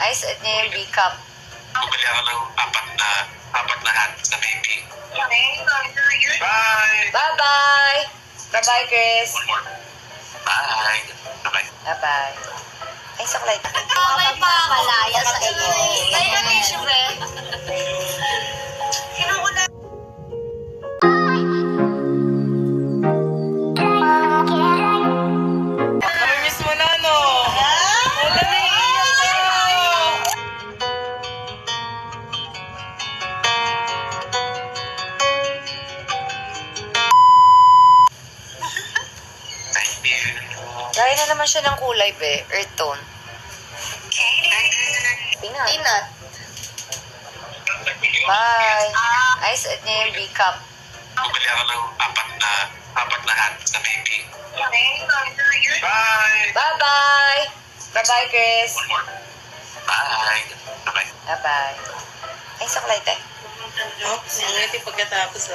Ay, suot niya yung B-cup. Bumili ako ng apat na hat na baby. Bye! Bye-bye! Bye-bye, Chris. One more. Bye! Bye-bye. Bye-bye. Ay, saklay. May pakalaya sa iyo. Ay, na tissue, pre. Kinuuna. Namimiss mo na, no? Wala na iiyak sa'yo. Thank you. Gaya na naman siya ng kulay, be. Earth tone. Peanut. Peanut. Bye. Ay, suot niya yung B-cup. Bumili ako ng apat na hat na baby. Bye! Bye-bye! Bye-bye, Chris. One more. Bye! Bye-bye. Bye-bye. Ay, saklay, te. Oops, ngiti pagkatapos.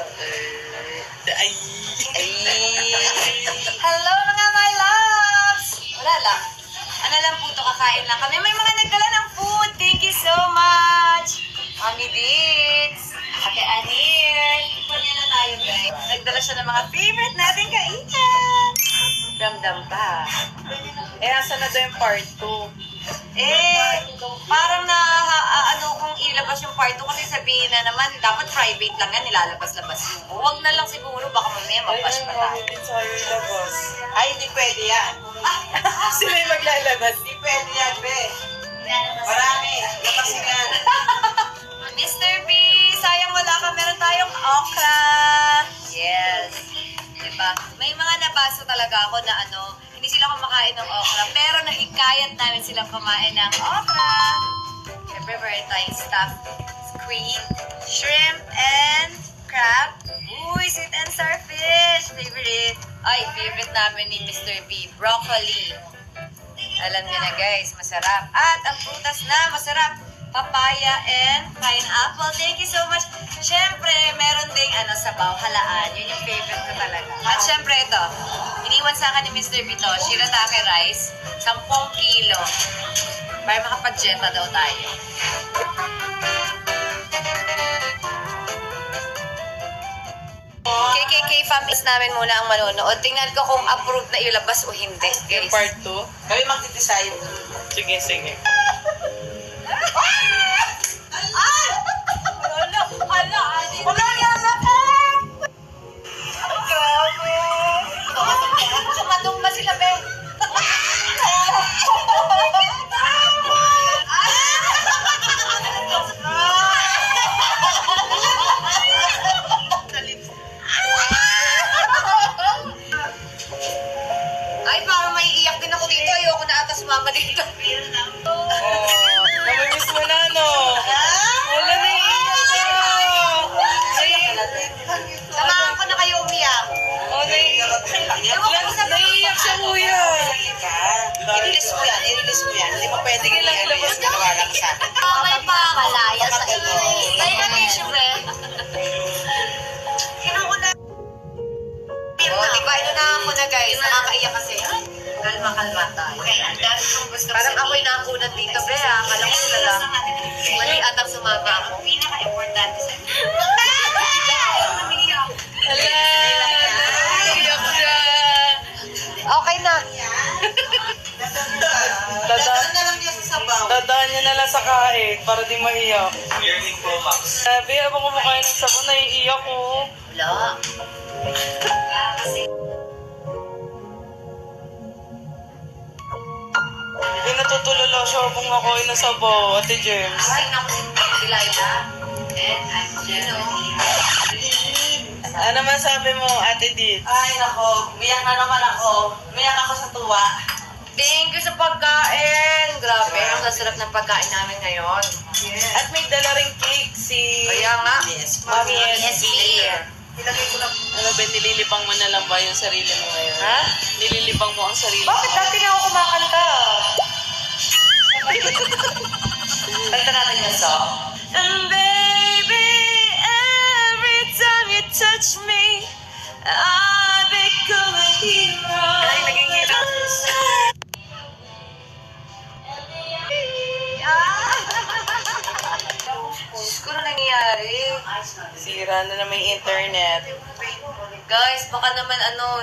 Ay. Ay. Hello, mga my loves! Wala lang. Ano lang po to, kakain lang kami. May mga nagdala ng food. Thank you so much. Mami Dits. Ate Anir. Ipon niya na tayo, guys. Nagdala siya ng mga favorite natin kainan. Damdam pa. Eh, asa na daw yung part 2? Parang ano kung ilabas yung part 2 kasi sabihin na naman, dapat private lang yan, nilalabas-labas yung. Huwag na lang siguro, baka mamaya mabash pa tayo. din sa'yo ilabas. Ay, hindi pwede yan. Sila yung maglalabas. Hindi pwede yan, be. Marami. Labasin yan. Mr. B, sayang wala ka. Meron tayong okra. Yes. Diba? May mga nabasa talaga ako na hindi sila kumakain ng okra. Pero nahikayat namin silang kumain ng okra. Siyempre, meron tayong stuffed squid, shrimp, and crab. Uy, sweet and starfish. Favorite. Ay, favorite namin ni Mr. B. Broccoli. Alam niyo na guys, masarap. At ang prutas na masarap. Papaya and pineapple. Thank you so much. Siyempre, meron ding sabaw, halaan. Yun yung favorite ko talaga. At siyempre ito, iniwan sa akin ni Mr. Vito, shirataki rice, 10 kilo. Para makapag-jeta daw tayo. KKK fam is namin muna ang manonood. Tingnan ko kung approved na ilabas o hindi, Yung guys. part 2? Kami magdi-decide. Sige, sige. Wala yan ako! Grabe! Sumatumba sila, be. Ay, parang may iyak din ako dito. Ayoko na ata sumama dito. Namimiss mo na, no? Wala na iiyak sa'yo. Samahan ko na kayo umiyak. Naiiyak siya, kuya. I-release mo yan. I-release mo yan. Hindi mo pwede ilabas na nawala ka sa akin. May pakalaya sa iyo. Ay, na tissue, pre. Kinuuna. Diba, inunahan ko na guys. Nakakaiyak kasi. Kalma-kalma tayo. Parang ako'y nakunan dito, be. Kala ko na lang. Mali atang sumama ako. Pinaka-importante sa Hala, naiiyak siya. Okay na. Dadaan na lang niya sa sabaw. Dadaan niya na lang sa kain para di maiyak. Sabi, habang kumakain ng sabon, naiiyak ko. Wala. Hindi natutulala siya habang kumakain ng sabaw, Ate James. Ay, naku, si Laila. And Ano man sabi mo, Ate Did? Ay, nako. Umiyak na naman ako. Umiyak ako sa tuwa. Thank you sa pagkain. Grabe, ang sasarap ng pagkain namin ngayon. At may dala ring cake si Kaya nga. Yes. Mami SB. Ilagay ko lang. Ano ba, nililibang mo na lang ba yung sarili mo ngayon? Ha? Nililibang mo ang sarili Bakit mo? dati na ako kumakanta? Kanta natin yung song. And baby, every time you touch me, I become a hero. Ay, naging hero. Ah! nangyari? Sira na naman yung internet. Guys, baka naman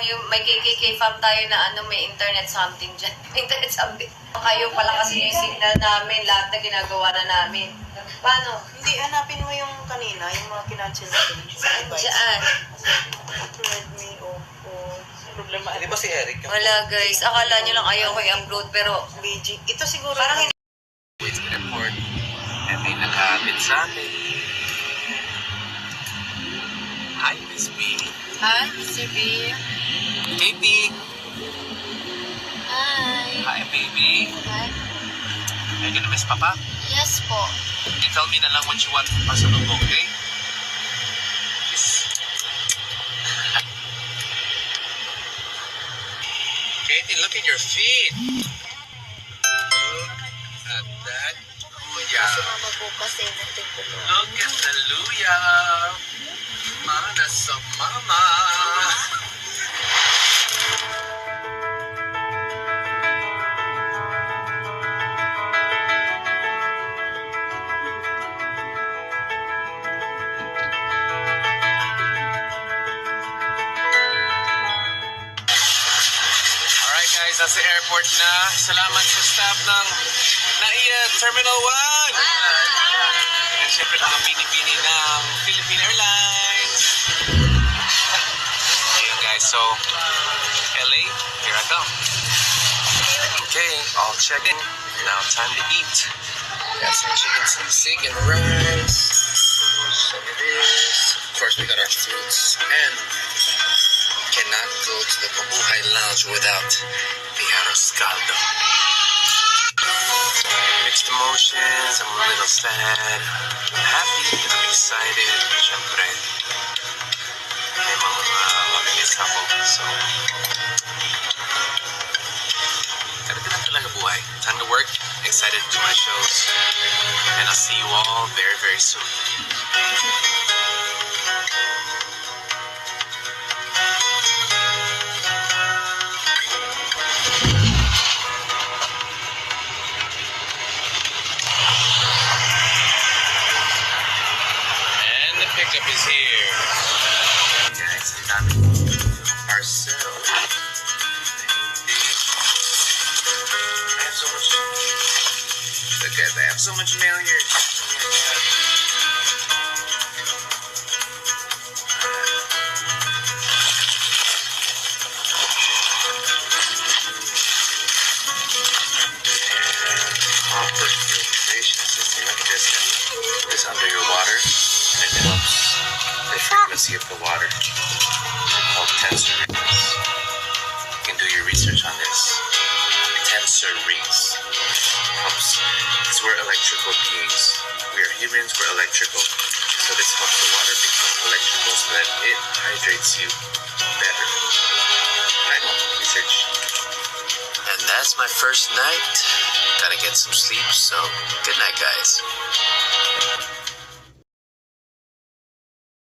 yung may KKK fam tayo na may internet something dyan. May internet something. Kayo pala kasi yung signal namin, lahat na ginagawa na namin. Paano? Hindi, hanapin mo yung kanina, yung mga kinancel natin. Sa advice. Diyan. Redmi, Oppo. Problema. Di ba si Eric? Wala guys, akala nyo lang ayaw ko i-upload pero BG. Ito siguro. parang hindi. Wait sa airport. And may nakahabit sa amin. Hi, Miss B. Hi, Mr. B. Baby. Hi. Hi, baby. Hi. Are you gonna miss Papa? Yes po. You tell me na lang what you want pasalubong, okay? Kiss. Katie, look at your feet. Look at that. Luya. Mama bukas eh. Natin po. Look at the luya. Mana sa mama. Alright guys, nasa airport na. Salamat sa staff ng NAIA Terminal 1. And syempre mga bini-bini ng Philippine Airlines. Ayun guys, so LA, here I come. Okay, all checked in. Now time to eat. Got some chicken sisig and rice. So it is. Of course, we got our fruits and cannot go to the Kabuhay Lounge without the arroz caldo. Mixed emotions, I'm a little sad, I'm happy, I'm excited, syempre. May mga mamimiss ako, so ganito lang talaga buhay. Time to work, excited to do my shows, and I'll see you all very, very soon. And the pickup is here. Guys, ang dami parcel. I have so much. Look at that. I have so much mail here. Oh my God. Proper filtration system. Look at this. Put this under your water, and it helps the frequency of the water. It's called tensor rings. You can do your research on this. Tensor rings helps. Because we're electrical beings. We are humans. We're electrical. So this helps the water become electrical so that it hydrates you better. I know. Research. And that's my first night. Gotta get some sleep, so good night, guys.